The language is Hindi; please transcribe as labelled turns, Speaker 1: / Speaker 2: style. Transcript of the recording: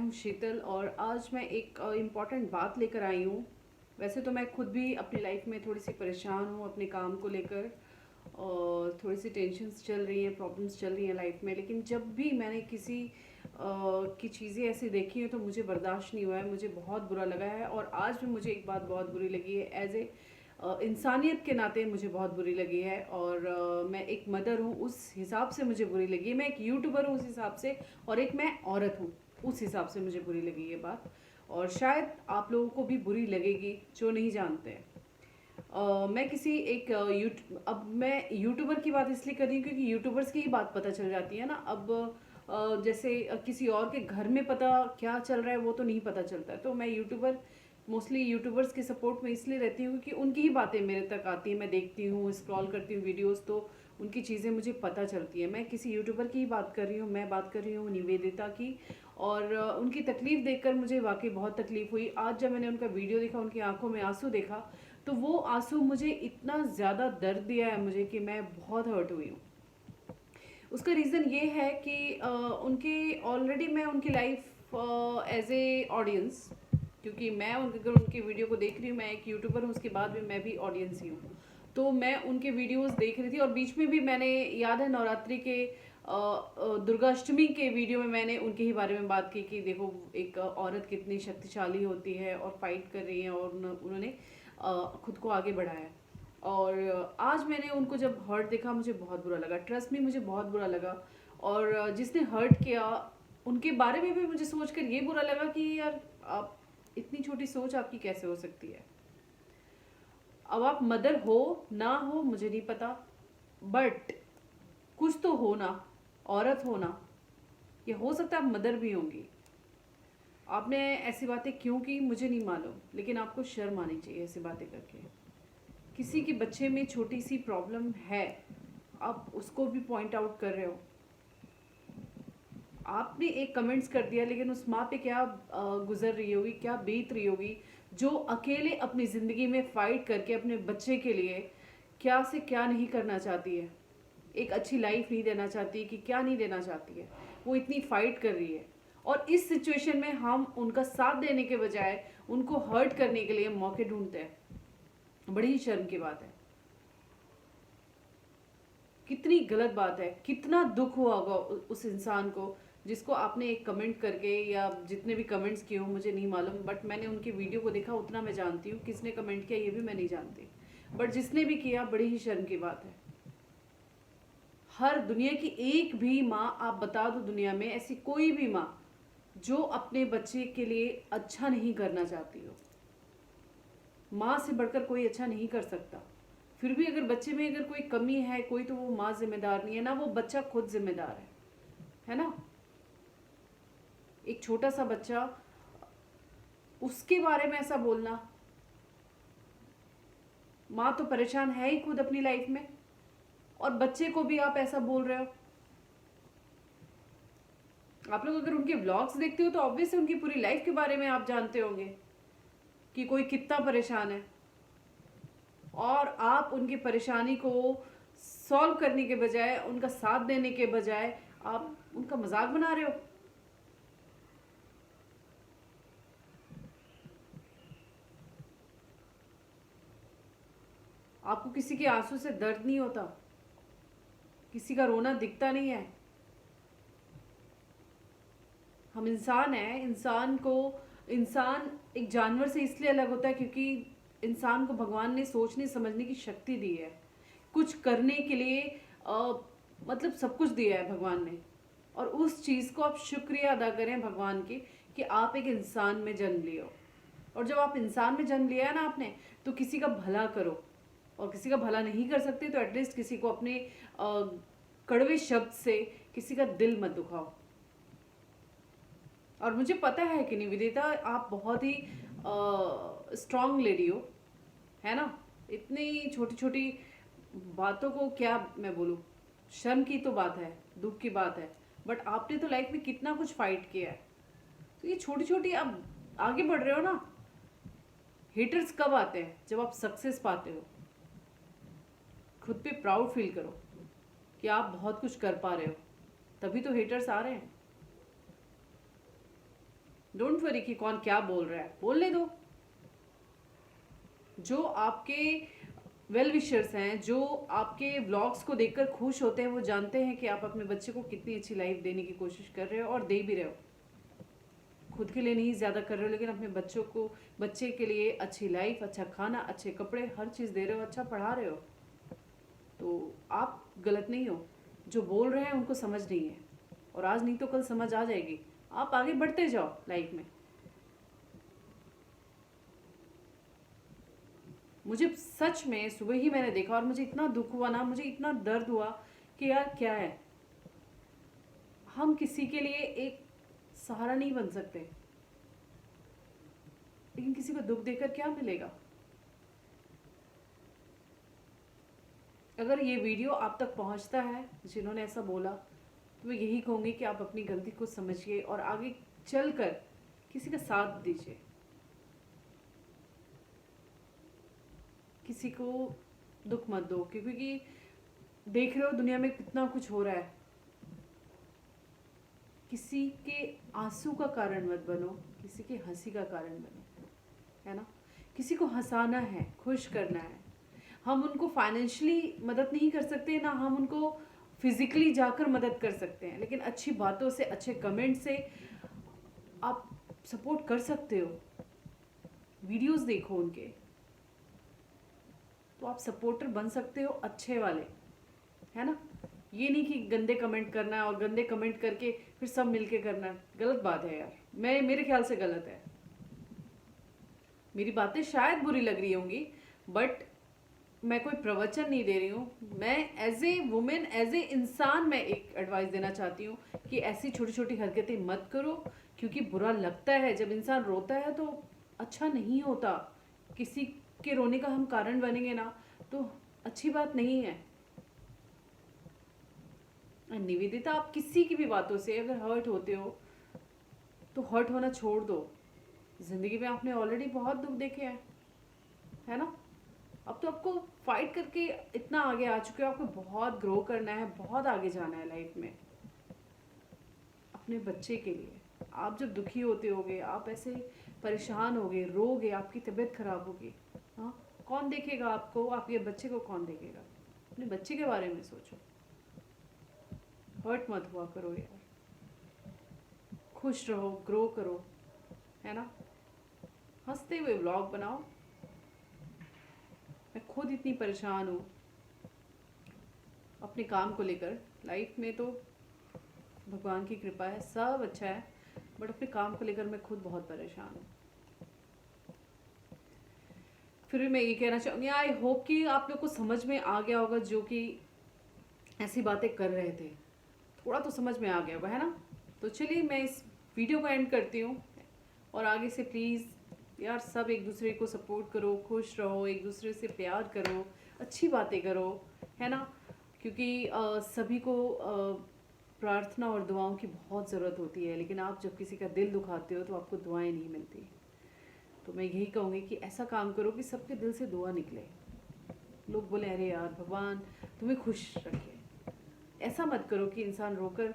Speaker 1: हूँ शीतल और आज मैं एक इम्पॉर्टेंट बात लेकर आई हूँ। वैसे तो मैं खुद भी अपनी लाइफ में थोड़ी सी परेशान हूँ अपने काम को लेकर और थोड़ी सी टेंशन्स चल रही हैं, प्रॉब्लम्स चल रही हैं लाइफ में। लेकिन जब भी मैंने किसी की चीज़ें ऐसी देखी हैं तो मुझे बर्दाश्त नहीं हुआ है, मुझे बहुत बुरा लगा है। और आज भी मुझे एक बात बहुत बुरी लगी है, एज ए इंसानियत के नाते मुझे बहुत बुरी लगी है। और मैं एक मदर हूँ उस हिसाब से मुझे बुरी लगी है, मैं एक यूट्यूबर हूँ उस हिसाब से, और एक मैं औरत हूँ उस हिसाब से मुझे बुरी लगी ये बात। और शायद आप लोगों को भी बुरी लगेगी जो नहीं जानते हैं। मैं किसी एक अब मैं यूट्यूबर की बात इसलिए कर रही हूँ क्योंकि यूट्यूबर्स की ही बात पता चल जाती है ना। अब जैसे किसी और के घर में पता क्या चल रहा है वो तो नहीं पता चलता है। तो मैं मोस्टली यूट्यूबर्स के सपोर्ट में इसलिए रहती हूँ क्योंकि उनकी ही बातें मेरे तक आती हैं, मैं देखती हूँ, स्क्रॉल करती हूँ वीडियोस, तो उनकी चीज़ें मुझे पता चलती है। मैं किसी यूट्यूबर की ही बात कर रही हूँ, मैं बात कर रही हूँ निवेदिता की। और उनकी तकलीफ़ देखकर मुझे वाकई बहुत तकलीफ़ हुई। आज जब मैंने उनका वीडियो देखा, उनकी आंखों में आंसू देखा, तो वो आंसू मुझे इतना ज़्यादा दर्द दिया है मुझे कि मैं बहुत हर्ट हुई हूँ। उसका रीज़न ये है कि उनके ऑलरेडी मैं उनकी लाइफ एज ए ऑडियंस, क्योंकि मैं अगर उनकी वीडियो को देख रही हूँ, मैं एक यूट्यूबर हूँ, उसके बाद भी मैं भी ऑडियंस ही हूँ। तो मैं उनके वीडियोस देख रही थी और बीच में भी मैंने, याद है नवरात्रि के दुर्गाष्टमी के वीडियो में मैंने उनके ही बारे में बात की कि देखो एक औरत कितनी शक्तिशाली होती है और फाइट कर रही है, और उन्होंने खुद को आगे बढ़ाया। और आज मैंने उनको जब हर्ट देखा मुझे बहुत बुरा लगा, ट्रस्ट मी मुझे बहुत बुरा लगा। और जिसने हर्ट किया उनके बारे में भी मुझे सोचकर ये बुरा लगा कि यार आप इतनी छोटी सोच आपकी कैसे हो सकती है। अब आप मदर हो ना हो मुझे नहीं पता, बट कुछ तो हो ना, औरत हो ना, ये हो सकता है आप मदर भी होंगी। आपने ऐसी बातें क्यों की मुझे नहीं मालूम, लेकिन आपको शर्म आनी चाहिए ऐसी बातें करके। किसी के बच्चे में छोटी सी प्रॉब्लम है, आप उसको भी पॉइंट आउट कर रहे हो। आपने एक कमेंट्स कर दिया, लेकिन उस माँ पे क्या गुजर रही होगी, क्या बीत रही होगी, जो अकेले अपनी ज़िंदगी में फ़ाइट करके अपने बच्चे के लिए क्या से क्या नहीं करना चाहती है, एक अच्छी लाइफ नहीं देना चाहती, कि क्या नहीं देना चाहती है, वो इतनी फ़ाइट कर रही है। और इस सिचुएशन में हम उनका साथ देने के बजाय उनको हर्ट करने के लिए मौके ढूंढते हैं। बड़ी ही शर्म की बात है, कितनी गलत बात है, कितना दुख हुआ होगा उस इंसान को जिसको आपने एक कमेंट करके, या जितने भी कमेंट्स किए हो मुझे नहीं मालूम, बट मैंने उनकी वीडियो को देखा उतना मैं जानती हूँ। किसने कमेंट किया ये भी मैं नहीं जानती, बट जिसने भी किया बड़ी ही शर्म की बात है। हर दुनिया की एक भी माँ आप बता दो, दुनिया में ऐसी कोई भी माँ जो अपने बच्चे के लिए अच्छा नहीं करना चाहती हो। माँ से बढ़कर कोई अच्छा नहीं कर सकता। फिर भी अगर बच्चे में अगर कोई कमी है कोई, तो वो माँ जिम्मेदार नहीं है ना, वो बच्चा खुद जिम्मेदार है ना। एक छोटा सा बच्चा, उसके बारे में ऐसा बोलना, माँ तो परेशान है ही खुद अपनी लाइफ में, और बच्चे को भी आप ऐसा बोल रहे हो। आप लोग अगर उनके व्लॉग्स देखते हो तो ऑब्वियसली उनकी पूरी लाइफ के बारे में आप जानते होंगे कि कोई कितना परेशान है, और आप उनकी परेशानी को सॉल्व करने के बजाय, उनका साथ देने के बजाय आप उनका मजाक बना रहे हो। आपको किसी के आंसू से दर्द नहीं होता, किसी का रोना दिखता नहीं है। हम इंसान हैं, इंसान एक जानवर से इसलिए अलग होता है क्योंकि इंसान को भगवान ने सोचने समझने की शक्ति दी है, कुछ करने के लिए मतलब सब कुछ दिया है भगवान ने। और उस चीज़ को आप शुक्रिया अदा करें भगवान की कि आप एक इंसान में जन्म लिए हो। और जब आप इंसान में जन्म लिया है ना आपने, तो किसी का भला करो, और किसी का भला नहीं कर सकते तो एटलीस्ट किसी को अपने कड़वे शब्द से किसी का दिल मत दुखाओ। और मुझे पता है कि निवेदिता आप बहुत ही स्ट्रांग लेडी हो, है ना। इतनी छोटी छोटी बातों को क्या मैं बोलूँ, शर्म की तो बात है, दुख की बात है, बट आपने तो लाइफ में कितना कुछ फाइट किया है। तो ये छोटी छोटी आप आगे बढ़ रहे हो ना। हेटर्स कब आते हैं? जब आप सक्सेस पाते हो। खुद पे प्राउड फील करो कि आप बहुत कुछ कर पा रहे हो, तभी तो हेटर्स आ रहे हैं। डोंट वरी कि कौन क्या बोल रहा है, बोलने दो। जो आपके वेल विशर्स हैं, जो आपके व्लॉग्स को देखकर खुश होते हैं, वो जानते हैं कि आप अपने बच्चे को कितनी अच्छी लाइफ देने की कोशिश कर रहे हो और दे भी रहे हो। खुद के लिए नहीं ज़्यादा कर रहे हो, लेकिन अपने बच्चे के लिए अच्छी लाइफ, अच्छा खाना, अच्छे कपड़े, हर चीज़ दे रहे हो, अच्छा पढ़ा रहे हो। तो आप गलत नहीं हो। जो बोल रहे हैं उनको समझ नहीं है, और आज नहीं तो कल समझ आ जाएगी। आप आगे बढ़ते जाओ लाइफ में। मुझे सच में सुबह ही मैंने देखा और मुझे इतना दुख हुआ ना, मुझे इतना दर्द हुआ कि यार क्या है, हम किसी के लिए एक सहारा नहीं बन सकते, लेकिन किसी को दुख देकर क्या मिलेगा। अगर ये वीडियो आप तक पहुंचता है जिन्होंने ऐसा बोला, तो मैं यही कहूँगी कि आप अपनी गलती को समझिए और आगे चलकर किसी का साथ दीजिए। किसी को दुख मत दो, क्योंकि देख रहे हो दुनिया में कितना कुछ हो रहा है। किसी के आंसू का कारण मत बनो, किसी की हंसी का कारण बनो, है ना। किसी को हंसाना है, खुश करना है। हम उनको फाइनेंशियली मदद नहीं कर सकते, ना हम उनको फिजिकली जाकर मदद कर सकते हैं, लेकिन अच्छी बातों से, अच्छे कमेंट से आप सपोर्ट कर सकते हो। वीडियोस देखो उनके, तो आप सपोर्टर बन सकते हो अच्छे वाले, है ना। ये नहीं कि गंदे कमेंट करना है और गंदे कमेंट करके फिर सब मिलके करना है। गलत बात है यार, मेरे ख्याल से गलत है। मेरी बातें शायद बुरी लग रही होंगी, बट मैं कोई प्रवचन नहीं दे रही हूँ। मैं as a women, as a इंसान, मैं एक एडवाइस देना चाहती हूँ कि ऐसी छोटी छोटी हरकतें मत करो, क्योंकि बुरा लगता है जब इंसान रोता है, तो अच्छा नहीं होता। किसी के रोने का हम कारण बनेंगे ना, तो अच्छी बात नहीं है। निवेदिता, आप किसी की भी बातों से अगर हर्ट होते हो तो हर्ट होना छोड़ दो। जिंदगी में आपने ऑलरेडी बहुत दुख देखे हैं, है ना। अब तो आपको फाइट करके इतना आगे आ चुके हो, आपको बहुत ग्रो करना है, बहुत आगे जाना है लाइफ में अपने बच्चे के लिए। आप जब दुखी होते होगे, आप ऐसे परेशान होगे, रोगे, आपकी तबीयत खराब होगी, हाँ, कौन देखेगा आपको, आपके बच्चे को कौन देखेगा। अपने बच्चे के बारे में सोचो। हर्ट मत हुआ करो यार, खुश रहो, ग्रो करो, है ना। हंसते हुए व्लॉग बनाओ। मैं खुद इतनी परेशान हूँ अपने काम को लेकर। लाइफ में तो भगवान की कृपा है, सब अच्छा है, बट अपने काम को लेकर मैं खुद बहुत परेशान हूँ। फिर भी मैं ये कहना चाहूँगी, आई होप कि आप लोग को समझ में आ गया होगा, जो कि ऐसी बातें कर रहे थे, थोड़ा तो समझ में आ गया होगा, है ना। तो चलिए मैं इस वीडियो को एंड करती हूँ, और आगे से प्लीज़ यार सब एक दूसरे को सपोर्ट करो, खुश रहो, एक दूसरे से प्यार करो, अच्छी बातें करो, है ना। क्योंकि सभी को प्रार्थना और दुआओं की बहुत ज़रूरत होती है, लेकिन आप जब किसी का दिल दुखाते हो तो आपको दुआएं नहीं मिलती। तो मैं यही कहूँगी कि ऐसा काम करो कि सबके दिल से दुआ निकले, लोग बोले अरे यार भगवान तुम्हें खुश रखे। ऐसा मत करो कि इंसान रोकर